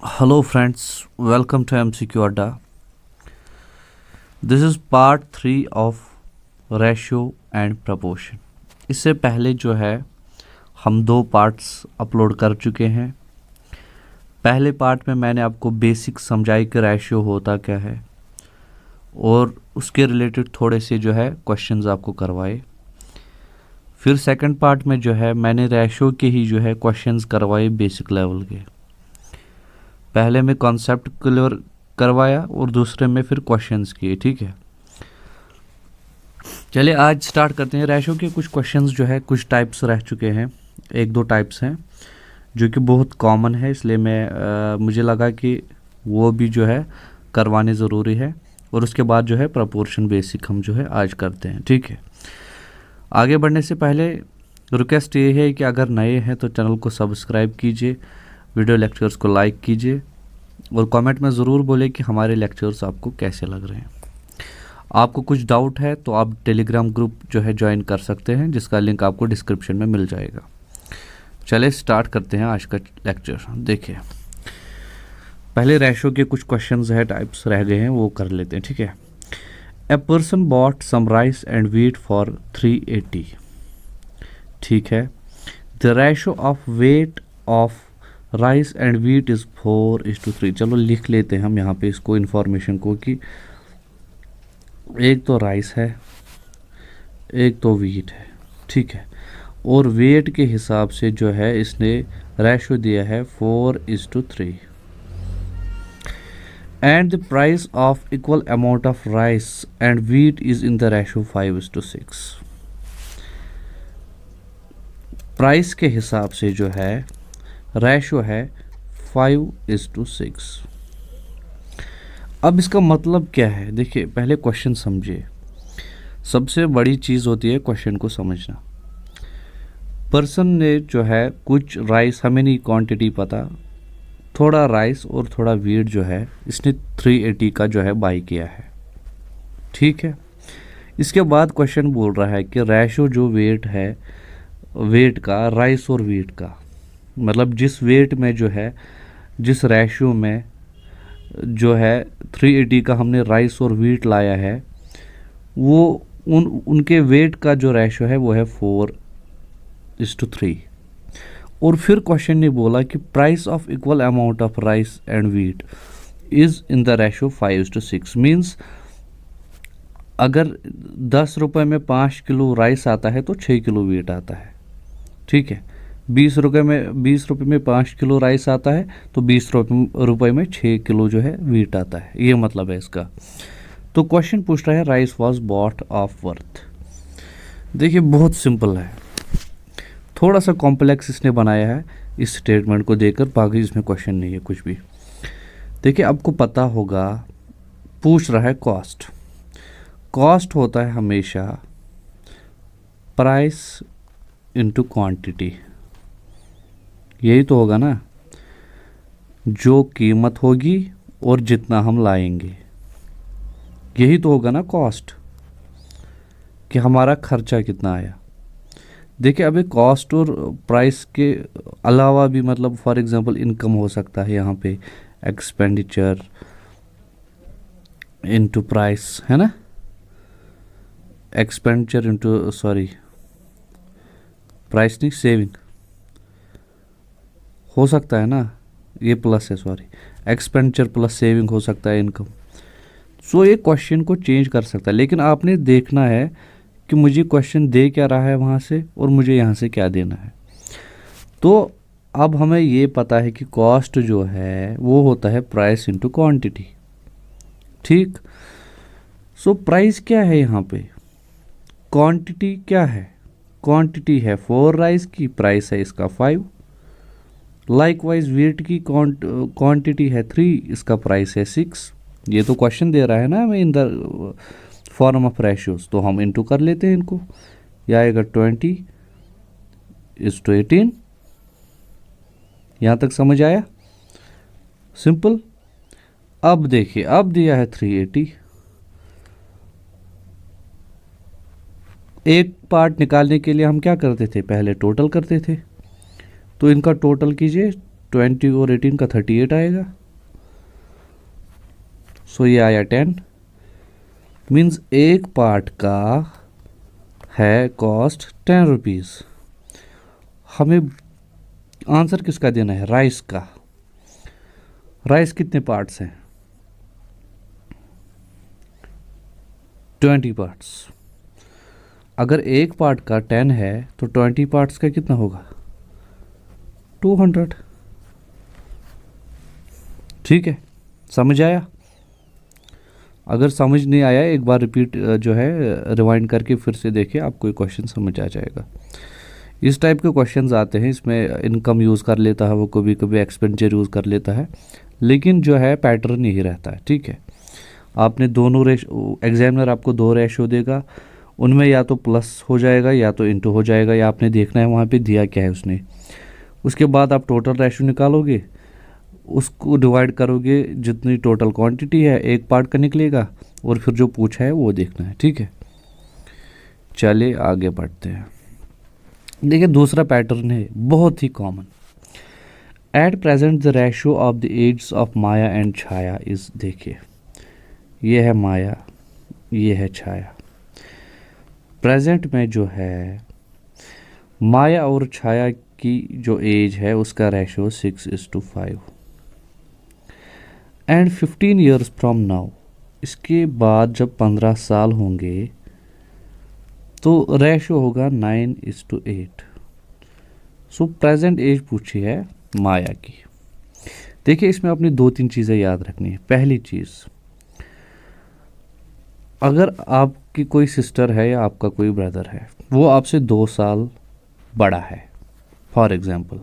Hello friends, welcome to MCQ Adda. This is part 3 of ratio and proportion. इससे पहले जो है हम 2 पार्ट्स अपलोड कर चुके हैं। पहले पार्ट में मैंने आपको बेसिक समझाई कि रेशियो होता क्या है और उसके रिलेटेड थोड़े से जो है क्वेश्चंस आपको करवाए। फिर सेकंड पार्ट में जो है मैंने रेशियो के ही जो है क्वेश्चंस करवाए बेसिक लेवल के। पहले में कॉन्सेप्ट क्लियर करवाया और दूसरे में फिर क्वेश्चंस किए। ठीक है, चलिए आज स्टार्ट करते हैं। रेशियो के कुछ क्वेश्चंस जो है कुछ टाइप्स रह चुके हैं, 1-2 टाइप्स हैं जो कि बहुत कॉमन है, इसलिए मुझे लगा कि वो भी जो है करवाने ज़रूरी है। और उसके बाद जो है प्रपोर्शन बेसिक हम जो है आज करते हैं। ठीक है, आगे बढ़ने से पहले रिक्वेस्ट ये है कि अगर नए हैं तो चैनल को सब्सक्राइब कीजिए, वीडियो लेक्चर्स को लाइक कीजिए और कमेंट में ज़रूर बोले कि हमारे लेक्चर्स आपको कैसे लग रहे हैं। आपको कुछ डाउट है तो आप टेलीग्राम ग्रुप जो है ज्वाइन कर सकते हैं, जिसका लिंक आपको डिस्क्रिप्शन में मिल जाएगा। चलिए स्टार्ट करते हैं आज का लेक्चर। देखिए, पहले रेशियो के कुछ क्वेश्चंस है, टाइप्स रह गए हैं, वो कर लेते हैं। ठीक है, a person bought some rice and wheat for 380। ठीक है, the ratio of weight of rice and wheat is 4:3। चलो लिख लेते हैं हम यहाँ पे इसको इन्फॉर्मेशन को कि एक तो राइस है, एक तो वीट है। ठीक है, और वेट के हिसाब से जो है इसने रेशियो दिया है 4:3 and the price of equal amount of rice and wheat is in the ratio 5:6। Price के हिसाब से जो है रेशियो है 5:6। अब इसका मतलब क्या है? देखिए, पहले क्वेश्चन समझिए। सबसे बड़ी चीज़ होती है क्वेश्चन को समझना। पर्सन ने जो है कुछ राइस, हमें नहीं क्वांटिटी पता, थोड़ा राइस और थोड़ा वीट जो है इसने 380 का जो है बाई किया है। ठीक है, इसके बाद क्वेश्चन बोल रहा है कि रेशियो जो वेट है, वेट का, राइस और वीट का, मतलब जिस वेट में जो है, जिस रेशियो में जो है 380 का हमने राइस और वीट लाया है, वो उनके वेट का जो रेशियो है वो है 4:3। और फिर क्वेश्चन ने बोला कि price of equal amount of rice and wheat is in the ratio 5:6। Means अगर 10 रुपये में 5 किलो राइस आता है तो 6 किलो वीट आता है। ठीक है, 20 रुपये में 5 किलो राइस आता है तो 20 रुपये में 6 किलो जो है वीट आता है, ये मतलब है इसका। तो क्वेश्चन पूछ रहा है rice was bought of worth. देखिए, बहुत सिंपल है, थोड़ा सा कॉम्प्लेक्स इसने बनाया है इस स्टेटमेंट को देकर, बाकी इसमें क्वेश्चन नहीं है कुछ भी। देखिए, आपको पता होगा, पूछ रहा है कॉस्ट। कॉस्ट होता है हमेशा प्राइस इनटू क्वांटिटी, यही तो होगा ना, जो कीमत होगी और जितना हम लाएंगे, यही तो होगा ना कॉस्ट, कि हमारा खर्चा कितना आया। देखिए, अभी कॉस्ट और प्राइस के अलावा भी, मतलब फॉर एग्जांपल इनकम हो सकता है यहाँ पे, एक्सपेंडिचर इनटू प्राइस, है ना, एक्सपेंडिचर इनटू, सॉरी प्राइस नहीं, सेविंग हो सकता है ना, ये प्लस है, सॉरी, एक्सपेंडिचर प्लस सेविंग हो सकता है, इनकम। सो ये क्वेश्चन को चेंज कर सकता है, लेकिन आपने देखना है कि मुझे क्वेश्चन दे क्या रहा है वहाँ से और मुझे यहाँ से क्या देना है। तो अब हमें ये पता है कि कॉस्ट जो है वो होता है प्राइस इनटू क्वांटिटी। ठीक, सो प्राइस क्या है यहाँ पे, क्वांटिटी क्या है, क्वांटिटी है 4 राइस की, प्राइस है इसका 5। लाइकवाइज वीट की क्वांटिटी है 3, इसका प्राइस है 6। ये तो क्वेश्चन दे रहा है ना हमें in the form of ratios, तो हम इनटू कर लेते हैं इनको। यह आएगा 20:18। यहाँ तक समझ आया? सिंपल। अब देखिए, अब दिया है 380, एक पार्ट निकालने के लिए हम क्या करते थे, पहले टोटल करते थे। तो इनका टोटल कीजिए, 20 और 18 का 38 आएगा। सो ये आया 10। मीन्स एक पार्ट का है कॉस्ट 10 रुपीज़। हमें आंसर किसका देना है? राइस का। राइस कितने पार्ट्स हैं? 20 पार्ट्स। अगर एक पार्ट का 10 है तो 20 पार्ट्स का कितना होगा? 200। ठीक है, समझ आया? अगर समझ नहीं आया एक बार रिपीट जो है रिवाइंड करके फिर से देखिए, आपको ये क्वेश्चन समझ आ जाएगा। इस टाइप के क्वेश्चंस आते हैं, इसमें इनकम यूज़ कर लेता है वो, कभी कभी एक्सपेंडिचर यूज़ कर लेता है, लेकिन जो है पैटर्न यही रहता है। ठीक है, आपने दोनों एग्जामिनर आपको 2 रेशो देगा, उनमें या तो प्लस हो जाएगा या तो इंटू हो जाएगा, या आपने देखना है वहाँ पे दिया क्या है उसने। उसके बाद आप टोटल रेशो निकालोगे, उसको डिवाइड करोगे, जितनी टोटल क्वांटिटी है एक पार्ट का निकलेगा, और फिर जो पूछा है वो देखना है। ठीक है, चलिए आगे बढ़ते हैं। देखिए दूसरा पैटर्न है बहुत ही common. At present the ratio of the age of Maya and Chhaya is, देखिए ये है माया, ये है छाया। प्रेजेंट में जो है माया और छाया की जो एज है उसका ratio 6:5 and 15 years from now, इसके बाद जब 15 साल होंगे तो रेशियो होगा 9:8। सो प्रेजेंट एज पूछी है माया की। देखिए इसमें अपनी 2-3 चीज़ें याद रखनी है। पहली चीज़, अगर आपकी कोई सिस्टर है या आपका कोई ब्रदर है, वो आपसे 2 साल बड़ा है फॉर एग्जांपल,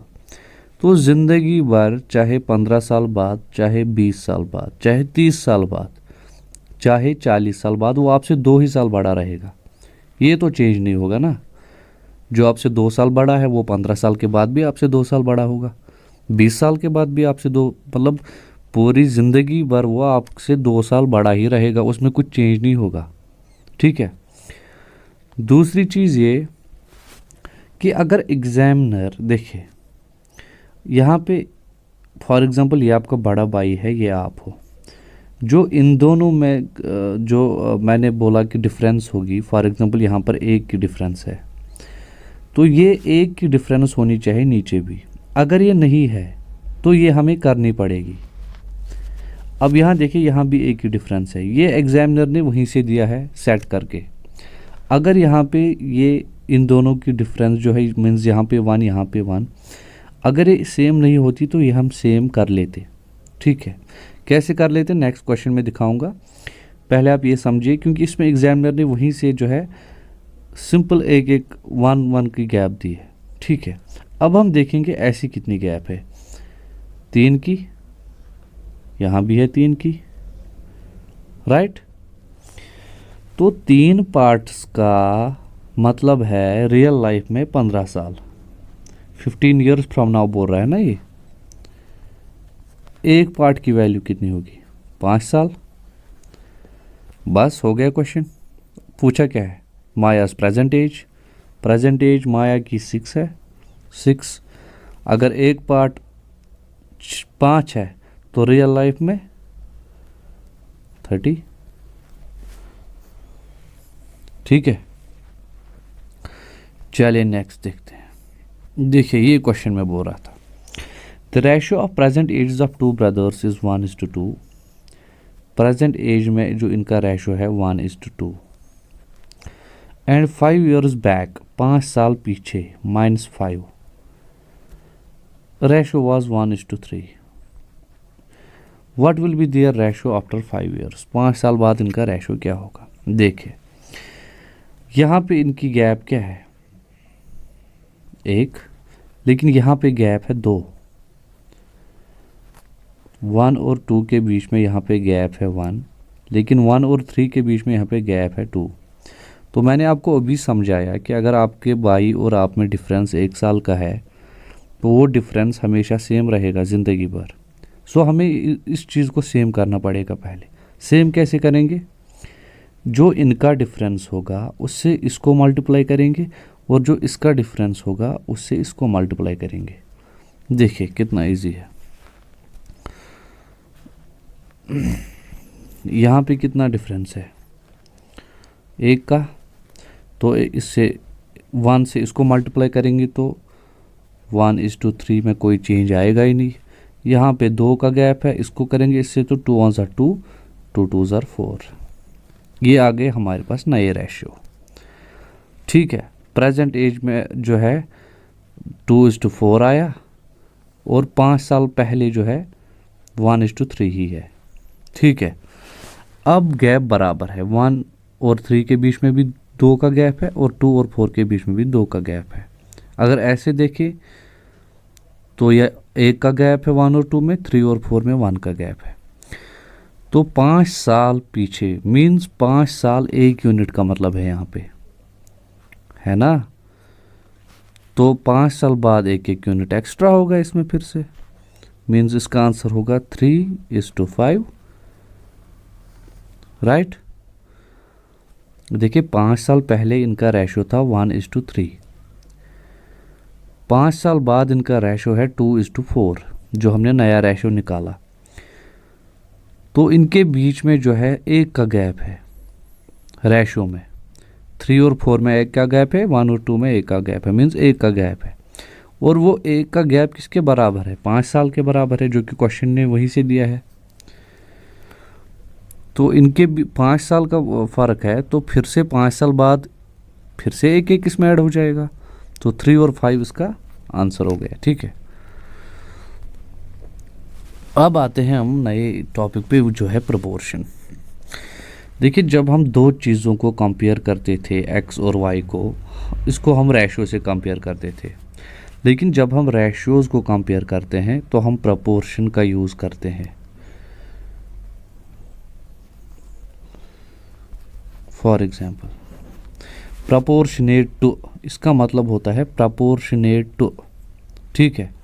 तो ज़िंदगी भर चाहे 15 साल बाद, चाहे 20 साल बाद, चाहे 30 साल बाद, चाहे 40 साल बाद, वो आपसे 2 ही साल बड़ा रहेगा। ये तो चेंज नहीं होगा ना। जो आपसे 2 साल बड़ा है वो 15 साल के बाद भी आपसे 2 साल बड़ा होगा, 20 साल के बाद भी आपसे 2, मतलब पूरी ज़िंदगी भर वो आपसे 2 साल बड़ा ही रहेगा, उसमें कुछ चेंज नहीं होगा। ठीक है। दूसरी चीज़ ये कि अगर एग्जामिनर देखे यहाँ पे फॉर एग्जांपल, ये आपका बड़ा भाई है, ये आप हो, जो इन दोनों में जो मैंने बोला कि डिफरेंस होगी, फॉर एग्जांपल यहाँ पर 1 की डिफरेंस है, तो ये 1 की डिफरेंस होनी चाहिए नीचे भी। अगर ये नहीं है तो ये हमें करनी पड़ेगी। अब यहाँ देखिए, यहाँ भी 1 की डिफरेंस है, ये एग्जामिनर ने वहीं से दिया है सेट करके। अगर यहाँ पे ये इन दोनों की डिफरेंस जो है मीन्स यहाँ पे 1, यहाँ पे 1, अगर ये सेम नहीं होती तो ये हम सेम कर लेते। ठीक है, कैसे कर लेते नेक्स्ट क्वेश्चन में दिखाऊंगा। पहले आप ये समझिए, क्योंकि इसमें एग्जामिनर ने वहीं से जो है सिंपल एक 1 की गैप दी है। ठीक है, अब हम देखेंगे ऐसी कितनी गैप है। 3 की, यहाँ भी है 3 की, राइट। तो 3 पार्ट्स का मतलब है रियल लाइफ में 15 साल, 15 ईयर्स फ्रॉम नाउ बोल रहा है ना ये। एक पार्ट की वैल्यू कितनी होगी? 5 साल। बस हो गया क्वेश्चन। पूछा क्या है? मायास प्रेजेंट एज। प्रेजेंट एज माया की 6 है, 6। अगर एक पार्ट 5 है तो रियल लाइफ में 30। ठीक है, चलिए नेक्स्ट देखते हैं। देखिए ये क्वेश्चन में बोल रहा था, the ratio of present age of 2 brothers is 1:2। Present age में जो इनका रेशियो है 1:2 एंड 5 ईयर्स बैक, 5 साल पीछे -5, ratio was 1:3। What will be their ratio after 5 years? 5 साल बाद इनका रेशियो क्या होगा? देखिए यहाँ पे इनकी गैप क्या है? 1, लेकिन यहाँ पे गैप है 2। 1 और 2 के बीच में यहाँ पे गैप है 1, लेकिन 1 और 3 के बीच में यहाँ पे गैप है 2। तो मैंने आपको अभी समझाया कि अगर आपके भाई और आप में डिफरेंस 1 साल का है तो वो डिफरेंस हमेशा सेम रहेगा ज़िंदगी भर। सो हमें इस चीज़ को सेम करना पड़ेगा। पहले सेम कैसे करेंगे? जो इनका डिफरेंस होगा उससे इसको मल्टीप्लाई करेंगे, और जो इसका डिफरेंस होगा उससे इसको मल्टीप्लाई करेंगे। देखिए कितना इजी है। यहाँ पे कितना डिफरेंस है एक का, तो इससे 1 से इसको मल्टीप्लाई करेंगे तो 1:3 में कोई चेंज आएगा ही नहीं। यहाँ पे 2 का गैप है, इसको करेंगे इससे तो 2 1 2, 2 2 4। ये आ गए हमारे पास नए रेशियो। ठीक है, प्रेजेंट एज में जो है 2:4 आया और 5 साल पहले जो है 1:3 ही है। ठीक है, अब गैप बराबर है, 1 और 3 के बीच में भी 2 का गैप है और 2 और 4 के बीच में भी 2 का गैप है। अगर ऐसे देखें तो यह 1 का गैप है 1 और 2 में, 3 और 4 में 1 का गैप है। तो 5 साल पीछे मीन्स 5 साल 1 यूनिट का मतलब है यहाँ पे, है ना। तो 5 साल बाद 1 यूनिट एक्स्ट्रा होगा इसमें फिर से, मीन्स इसका आंसर होगा 3:5। राइट। देखिए 5 साल पहले इनका रेशो था 1:3, 5 साल बाद इनका रेशो है 2:4 जो हमने नया रेशो निकाला। तो इनके बीच में जो है 1 का गैप है रेशो में, 3 और 4 में 1 का गैप है, 1 और 2 में 1 का गैप है, मीन्स 1 का गैप है। और वो 1 का गैप किसके बराबर है, 5 साल के बराबर है, जो कि क्वेश्चन ने वहीं से दिया है। तो इनके 5 साल का फ़र्क है, तो फिर से 5 साल बाद फिर से 1 इसमें ऐड हो जाएगा, तो 3 और 5 इसका आंसर हो गया। ठीक है, अब आते हैं हम नए टॉपिक पे जो है प्रोपोर्शन। देखिए जब हम दो चीज़ों को कंपेयर करते थे एक्स और वाई को, इसको हम रेशियो से कंपेयर करते थे, लेकिन जब हम रेशियोज़ को कंपेयर करते हैं तो हम प्रोपोर्शन का यूज़ करते हैं। फॉर एग्जाम्पल प्रोपोर्शनेट टू, इसका मतलब होता है प्रोपोर्शनेट टू। ठीक है,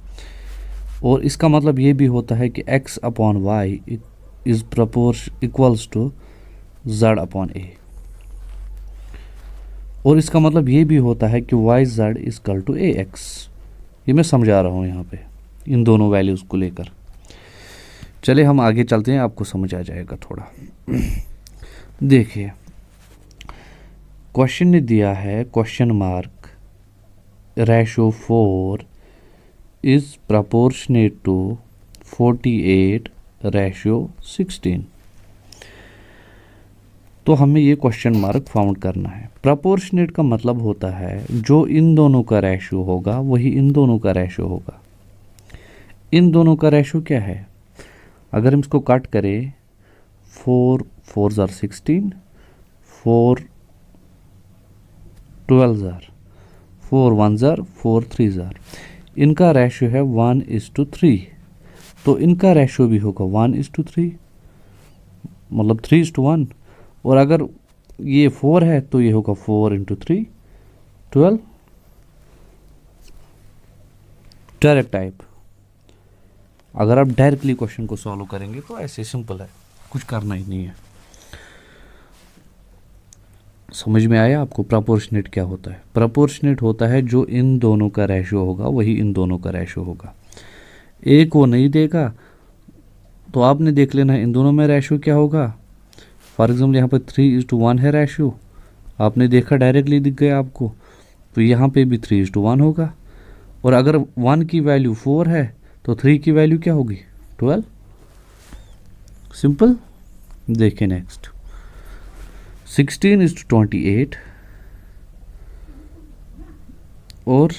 और इसका मतलब ये भी होता है कि x upon y is equals to z upon a, और इसका मतलब ये भी होता है कि y z is equal to ax। ये मैं समझा रहा हूँ यहाँ पे इन दोनों वैल्यूज़ को लेकर। चले हम आगे चलते हैं, आपको समझ आ जाएगा थोड़ा। देखिए क्वेश्चन ने दिया है question mark ratio 4 is proportionate to 48:16। तो हमें ये क्वेश्चन मार्क फाउंड करना है। प्रोपोर्शनेट का मतलब होता है जो इन दोनों का रेशियो होगा वही इन दोनों का रेशियो होगा। इन दोनों का रेशियो क्या है, अगर हम इसको कट करें 4 4 16, 4 12 4 1 4 3, इनका रेशियो है 1:3, तो इनका रेशियो भी होगा 1:3, मतलब 3:1। और अगर ये 4 है तो ये होगा 4 × 3 12। डायरेक्ट टाइप, अगर आप डायरेक्टली क्वेश्चन को सॉल्व करेंगे तो ऐसे सिंपल है, कुछ करना ही नहीं है। समझ में आया आपको प्रोपोर्शनेट क्या होता है? प्रोपोर्शनेट होता है जो इन दोनों का रेशियो होगा वही इन दोनों का रेशियो होगा। एक वो नहीं देगा तो आपने देख लेना है इन दोनों में रेशियो क्या होगा। फॉर एग्जाम्पल यहाँ पर 3:1 है रेशियो, आपने देखा डायरेक्टली दिख गया आपको, तो यहाँ पे भी 3:1 होगा। और अगर 1 की वैल्यू 4 है तो 3 की वैल्यू क्या होगी 12। सिंपल। देखिए नेक्स्ट 16:28 और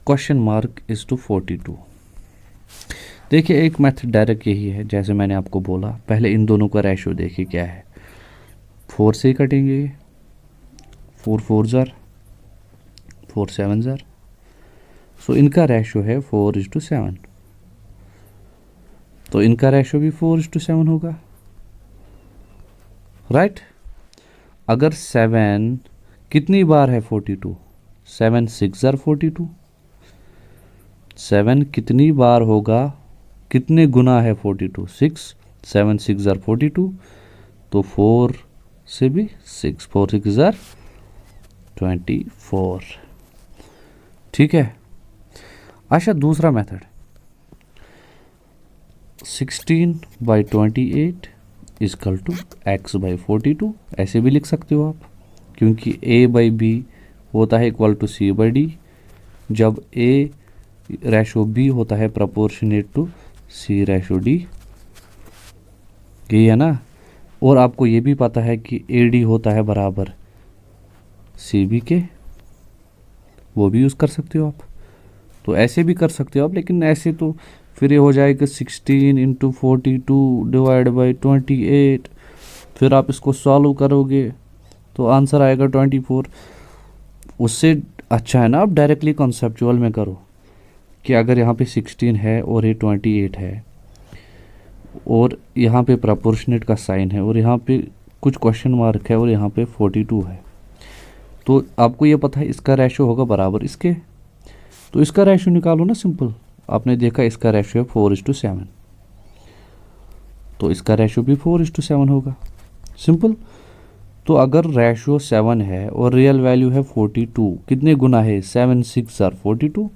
क्वेश्चन मार्क इज टू 42। देखिए एक मेथड डायरेक्ट यही है, जैसे मैंने आपको बोला, पहले इन दोनों का रेशियो देखिए क्या है। 4 से कटेंगे, 4 4 4 7, सो इनका रेशियो है 4:7, तो इनका रेशियो भी 4:7 होगा। राइट। अगर 7 कितनी बार है 42, 7 6 42, 7 कितनी बार होगा, कितने गुना है 42, 6, 7 6 42, तो 4 से भी 6, 4 6 24। ठीक है, अच्छा, दूसरा मेथड 16/28 इजकल टू x/42, ऐसे भी लिख सकते हो आप, क्योंकि a/b होता है इक्वल टू c/d, जब a रेशो b होता है प्रपोर्शनेट टू c/d, यही है ना। और आपको ये भी पता है कि AD होता है बराबर CB के, वो भी यूज़ कर सकते हो आप। तो ऐसे भी कर सकते हो आप, लेकिन ऐसे तो फिर ये हो जाएगा 16 × 42 / 28, फिर आप इसको सॉल्व करोगे तो आंसर आएगा 24। उससे अच्छा है ना आप डायरेक्टली कॉन्सेप्चुअल में करो कि अगर यहाँ पे 16 है और ये 28 है और यहाँ पे प्रपोर्शनेट का साइन है और यहाँ पे कुछ क्वेश्चन मार्क है और यहाँ पे 42 है, तो आपको ये पता है इसका रेशो होगा बराबर इसके, तो इसका रेशो निकालो ना सिंपल। आपने देखा इसका रेशो है 4:7, तो इसका रेशो भी 4:7 होगा, सिंपल। तो अगर रेशो 7 है और रियल वैल्यू है 42, कितने गुना है 7 × 6 = 42,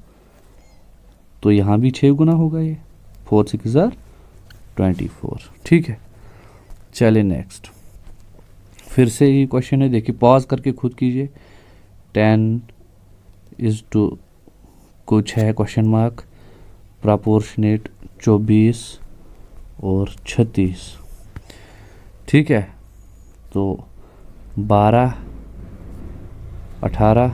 तो यहाँ भी 6 गुना होगा ये 4 × 6 = 24। ठीक है, चलिए नेक्स्ट फिर से ये क्वेश्चन है, देखिए पॉज करके खुद कीजिए। 10 कुछ है क्वेश्चन मार्क, प्रपोर्शनेट 24 और 36। ठीक है, तो 12, 18,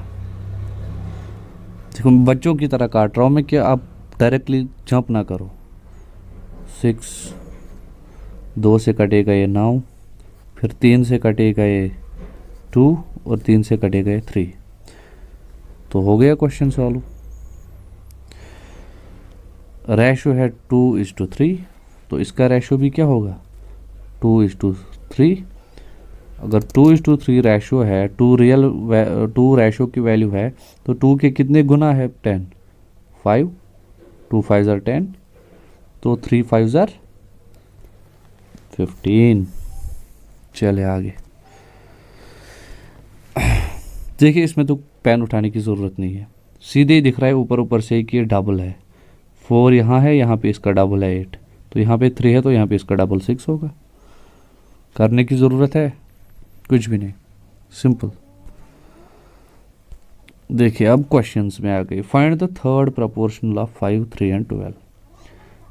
देखो बच्चों की तरह काट रहा हूँ मैं, कि आप डायरेक्टली जंप ना करो। 6, 2 से कटेगा ये 9, फिर 3 से कटेगा ये 2 और 3 से कटेगा ये 3, तो हो गया क्वेश्चन सॉल्व। रेशो है 2:3, तो इसका रेशो भी क्या होगा 2:3। अगर 2:3 रेशो है, 2 रेशो की वैल्यू है, तो 2 के कितने गुना है 10, 5, 2 × 5 = 10, तो 3 × 5 = 15। चले आगे, देखिए इसमें तो पेन उठाने की ज़रूरत नहीं है, सीधे ही दिख रहा है ऊपर ऊपर से कि ये डबल है। 4 यहाँ है, यहाँ पे इसका डबल है 8, तो यहाँ पे 3 है तो यहाँ पे इसका डबल 6 होगा। करने की ज़रूरत है कुछ भी नहीं, सिंपल। देखिए अब क्वेश्चंस में आ गए, find the third proportional of 5, 3 and 12।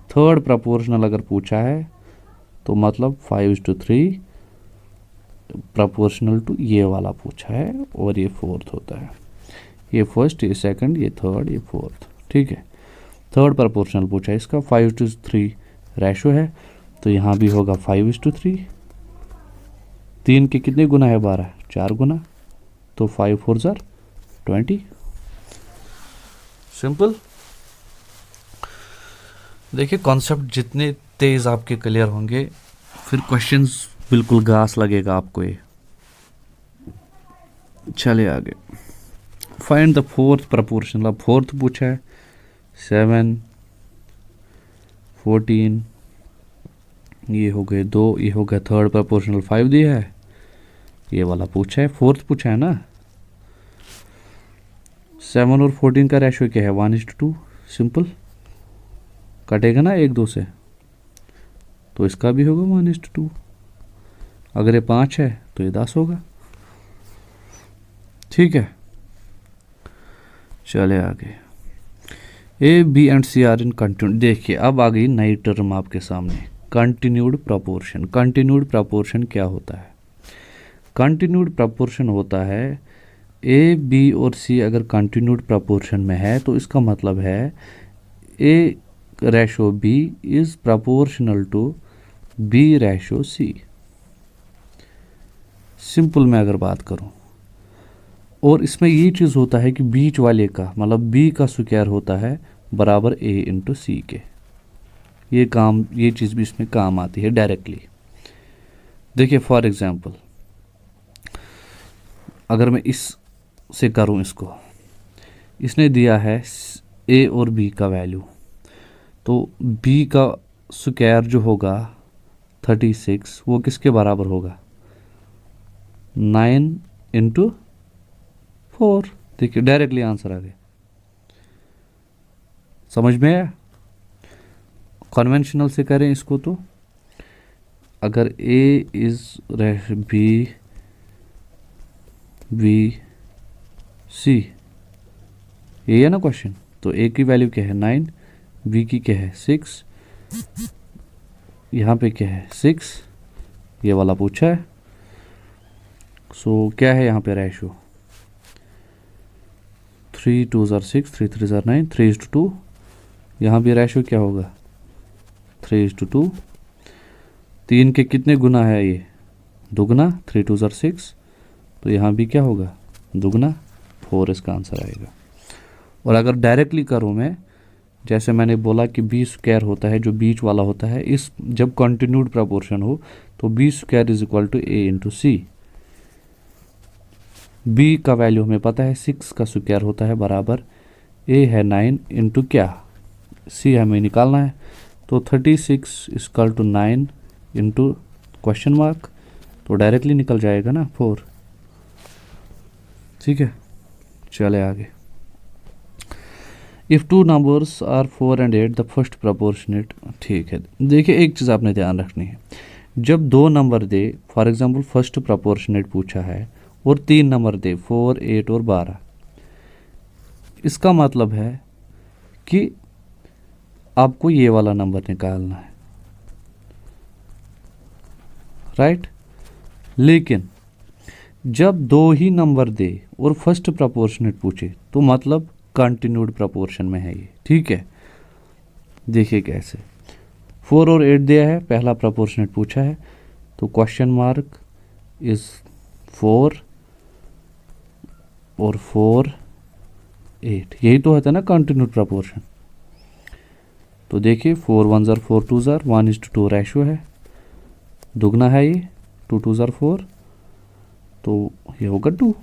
Third proportional अगर पूछा है तो मतलब 5:3 प्रपोर्शनल टू ये वाला पूछा है, और ये फोर्थ होता है, ये फर्स्ट, ये सेकंड, ये थर्ड, ये फोर्थ। ठीक है, थर्ड प्रपोर्शनल पूछा है, इसका 5:3 रेशो है, तो यहाँ भी होगा 5:3। 3 के कितने गुना है 12, 4 गुना, तो 5 × 4 = 20, सिंपल। देखिए कॉन्सेप्ट जितने तेज आपके क्लियर होंगे, फिर क्वेश्चंस बिल्कुल घास लगेगा आपको ये। चलिए आगे, फाइंड द फोर्थ प्रपोर्शनल। अब फोर्थ पूछा है, 7, 14, ये हो गए 2, ये हो गया थर्ड प्रपोर्शनल 5 दिया है, ये वाला पूछा है, फोर्थ पूछा है ना। 7 और 14 का रेशो क्या है 1:2, सिंपल, कटेगा ना 1, 2 से, तो इसका भी होगा 1:2। अगर ये 5 है तो ये 10 होगा। ठीक है, चले आगे, A, B and C are in continue. देखिए अब आ गई नई टर्म आपके सामने, कंटिन्यूड प्रपोर्शन। कंटिन्यूड प्रपोर्शन क्या होता है? कंटिन्यूड प्रपोर्शन होता है A, B और C अगर कंटिन्यूड प्रपोर्शन में है तो इसका मतलब है A/B is proportional to B/C। Simple में अगर बात करूं, और इसमें ये चीज़ होता है कि बीच वाले का मतलब B का स्क्वायर होता है बराबर A × C के। ये चीज़ भी इसमें काम आती है डायरेक्टली। देखिए फॉर एग्जांपल, अगर मैं इस से करूं, इसको इसने दिया है A और B का वैल्यू, तो B का स्क्वायर जो होगा 36 वो किसके बराबर होगा 9 × 4। देखिए डायरेक्टली आंसर आ गया। समझ में आया? कन्वेंशनल से करें इसको तो अगर ए इज बी सी, ये है ना क्वेश्चन, तो ए की वैल्यू क्या है 9, बी की क्या है 6, यहाँ पे क्या है 6, ये वाला पूछा है। सो क्या है यहाँ पे रेशो 3 2 6, 3 3 9, 3:2। यहाँ भी रेशो क्या होगा 3:2। 3 के कितने गुना है ये दुगना, 3 2 6, तो यहाँ भी क्या होगा दुगना 4 इसका आंसर आएगा। और अगर डायरेक्टली करूँ मैं, जैसे मैंने बोला कि बी स्क्वायर होता है जो बीच वाला होता है, इस जब कंटिन्यूड प्रपोर्शन हो तो B square is equal to A into C. B का वैल्यू हमें पता है 6 का स्क्वायर होता है बराबर ए है 9 इंटू क्या सी हमें निकालना है, तो 36 equal to 9 into question mark, तो डायरेक्टली निकल जाएगा ना 4। ठीक है, चले आगे। If two numbers are 4 and 8 the first proportionate. ठीक है, देखिए एक चीज़ आपने ध्यान रखनी है, जब दो number they, for example first proportionate पूछा है और 3 नंबर दे 4 8 और 12, इसका मतलब है कि आपको ये वाला नंबर निकालना है, राइट। लेकिन जब दो ही नंबर दे और फर्स्ट प्रपोर्शनेट पूछे तो मतलब कंटिन्यूड प्रपोर्शन में है ये। ठीक है, देखिए कैसे 4 और 8 दिया है, पहला प्रपोर्शनेट पूछा है, तो क्वेश्चन मार्क इज 4 और 4 8, यही तो होता है ना कंटिन्यूड प्रपोर्शन। तो देखिए 4 1 ज़र 4 2 ज़र 1:2 रेशो है, दुगना है ये, 2 2 ज़र 4, तो ये होगा 2।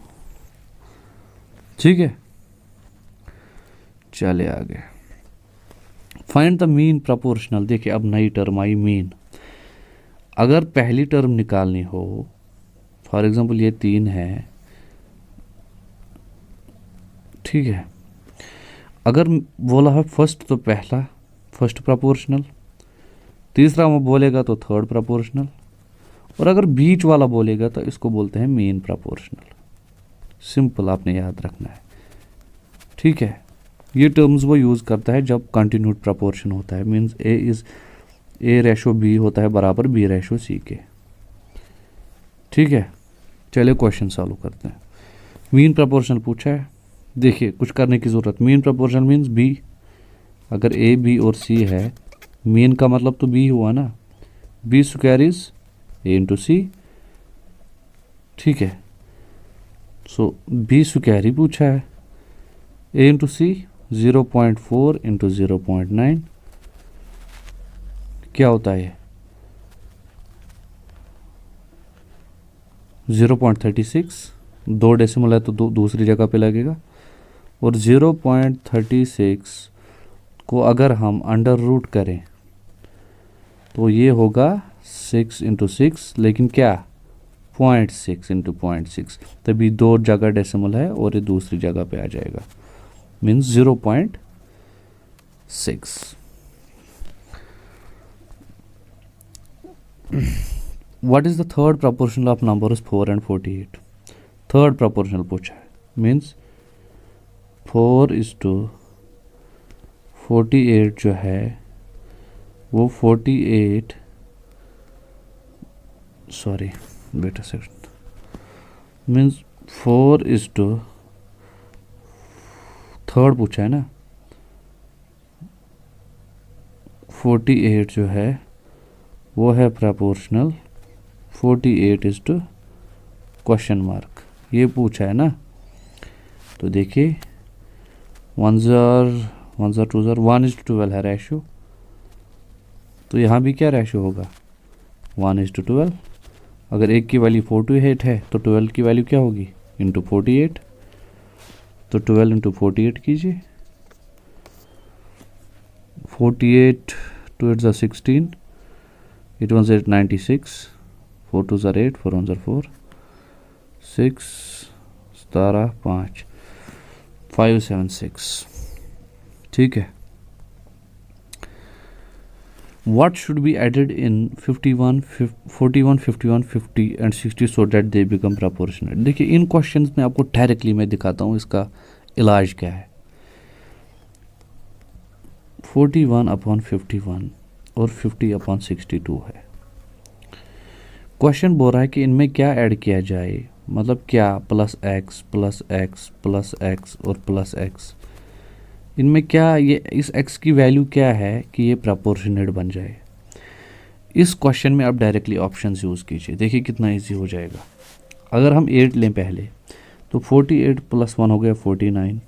ठीक है, चले आगे। Find the mean proportional. देखिए अब नई टर्म आई मीन। अगर पहली टर्म निकालनी हो, फॉर एग्जांपल ये 3 है, ठीक है, अगर बोला है फर्स्ट तो पहला फर्स्ट प्रपोर्शनल, तीसरा वो बोलेगा तो थर्ड प्रपोर्शनल, और अगर बीच वाला बोलेगा तो इसको बोलते हैं मीन प्रपोर्शनल। सिंपल, आपने याद रखना है। ठीक है, ये टर्म्स वो यूज़ करता है जब कंटिन्यूड प्रपोर्शन होता है, मीन्स ए रेशो बी होता है बराबर बी रेशो सी के। ठीक है, चलिए क्वेश्चन सॉल्व करते हैं। मीन प्रपोर्शनल पूछा है, देखिए कुछ करने की ज़रूरत। मीन प्रपोर्शनल मीन्स बी, अगर ए बी और सी है, मीन का मतलब तो बी हुआ ना, B square is A into C. ठीक है, सो बी स्क्वायर ही पूछा है, ए इंटू सी 0.4 इंटू 0.9 क्या होता है 0.36, 2 डेसिमल है तो दूसरी जगह पे लगेगा, और 0.36 को अगर हम अंडर रूट करें तो ये होगा 6 इंटू 6, लेकिन क्या 0.6 इंटू 0.6, तभी 2 जगह डेसिमल है और ये दूसरी जगह पे आ जाएगा, means 0.6। What is the third proportional of numbers 4 and 48? Third proportional पूछा है, मीन्स 4:48 जो है वो 48, sorry wait a second, means 4:, third पूछा है ना, 48 जो है वो है प्रपोर्शनल 48 क्वेश्चन मार्क, ये पूछा है ना। तो देखिए 1 ज़र 2 ज़र 1:12 है रेशो, तो यहाँ भी क्या रेशो होगा 1:12। अगर एक की वैल्यू 48 है तो 12 की वैल्यू क्या होगी इंटू 48, तो 12 इंटू 48 कीजिए, 48 2 8 ज़र 16, 8 1 ज़र 96, 4 2 ज़र 8, 4 1 ज़र 4, 6 17 5 5 7 6। ठीक है, what should be added in 51 41 51 50 and 60 so that they become proportionate। देखिए इन क्वेश्चंस में आपको डायरेक्टली मैं दिखाता हूँ इसका इलाज क्या है। 41/51 और 50/62 है। क्वेश्चन बोल रहा है कि इनमें क्या ऐड किया जाए, मतलब क्या plus x plus x plus x और प्लस एक्स, इनमें क्या ये इस x की वैल्यू क्या है कि ये प्रपोर्शनेट बन जाए। इस क्वेश्चन में आप डायरेक्टली ऑप्शंस यूज़ कीजिए, देखिए कितना इजी हो जाएगा। अगर हम 8 लें पहले तो 48 + 1 हो गया 49,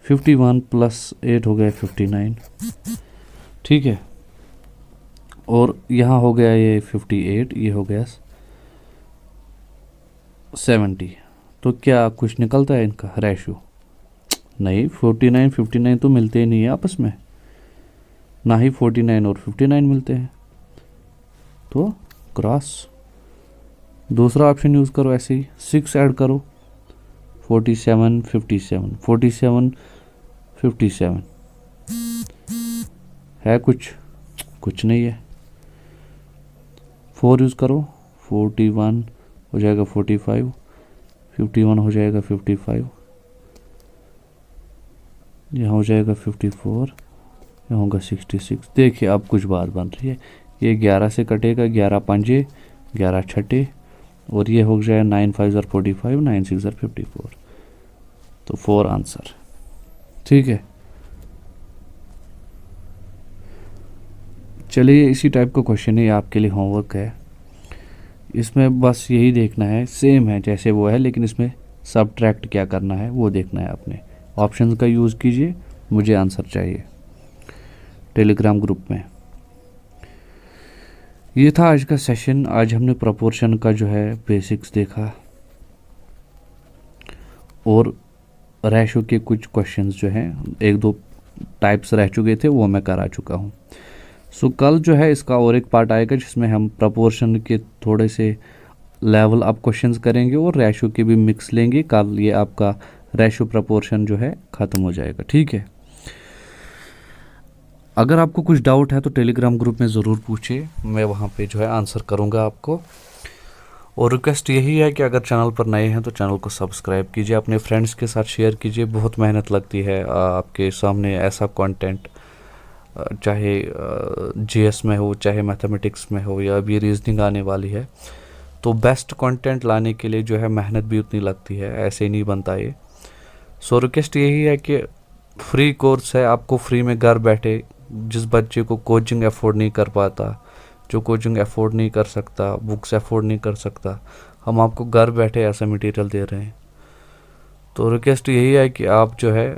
51 + 8 हो गया 59, ठीक है। और यहाँ हो गया ये 58, ये हो गया 70। तो क्या कुछ निकलता है इनका रेशो? नहीं, 49 59 तो मिलते ही नहीं है आपस में, ना ही 49 और 59 मिलते हैं, तो क्रॉस। दूसरा ऑप्शन यूज़ करो ऐसे ही, 6 ऐड करो, 47 57 47 57 है कुछ नहीं है। 4 यूज़ करो, 41 हो जाएगा 45, 51 हो जाएगा 55, यहाँ हो जाएगा 54, यहाँ होगा 66। देखिए अब कुछ बात बन रही है, ये 11 से कटेगा, 11 पंजे 11 छठे, और ये हो जाएगा 9 5 45, 9 6 54, तो 4 आंसर, ठीक है। चलिए इसी टाइप का क्वेश्चन है, आपके लिए होमवर्क है। इसमें बस यही देखना है, सेम है जैसे वो है, लेकिन इसमें सबट्रैक्ट क्या करना है वो देखना है आपने। ऑप्शंस का यूज़ कीजिए, मुझे आंसर चाहिए टेलीग्राम ग्रुप में। ये था आज का सेशन। आज हमने प्रोपोर्शन का जो है बेसिक्स देखा, और रेशो के कुछ क्वेश्चंस जो हैं, 1-2 टाइप्स रह चुके थे वो मैं करा चुका हूँ। सो कल जो है इसका और एक पार्ट आएगा जिसमें हम प्रोपोर्शन के थोड़े से लेवल अप क्वेश्चंस करेंगे और रेशो के भी मिक्स लेंगे। कल ये आपका रेशो प्रोपोर्शन जो है ख़त्म हो जाएगा, ठीक है। अगर आपको कुछ डाउट है तो टेलीग्राम ग्रुप में ज़रूर पूछिए, मैं वहाँ पे जो है आंसर करूँगा आपको। और रिक्वेस्ट यही है कि अगर चैनल पर नए हैं तो चैनल को सब्सक्राइब कीजिए, अपने फ्रेंड्स के साथ शेयर कीजिए। बहुत मेहनत लगती है आपके सामने ऐसा कंटेंट, चाहे जीएस में हो, चाहे मैथमेटिक्स में हो, या अभी रीजनिंग आने वाली है, तो बेस्ट कंटेंट लाने के लिए जो है मेहनत भी उतनी लगती है, ऐसे ही नहीं बनता ये। सो रिक्वेस्ट यही है कि फ्री कोर्स है, आपको फ्री में घर बैठे, जिस बच्चे को कोचिंग अफोर्ड नहीं कर पाता, जो कोचिंग अफोर्ड नहीं कर सकता, बुक्स अफोर्ड नहीं कर सकता, हम आपको घर बैठे ऐसा मटेरियल दे रहे हैं। तो रिक्वेस्ट यही है कि आप जो है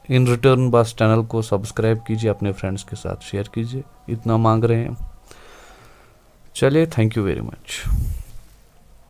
इन रिटर्न बस चैनल को सब्सक्राइब कीजिए, अपने फ्रेंड्स के साथ शेयर कीजिए, इतना मांग रहे हैं। चलिए, थैंक यू वेरी मच।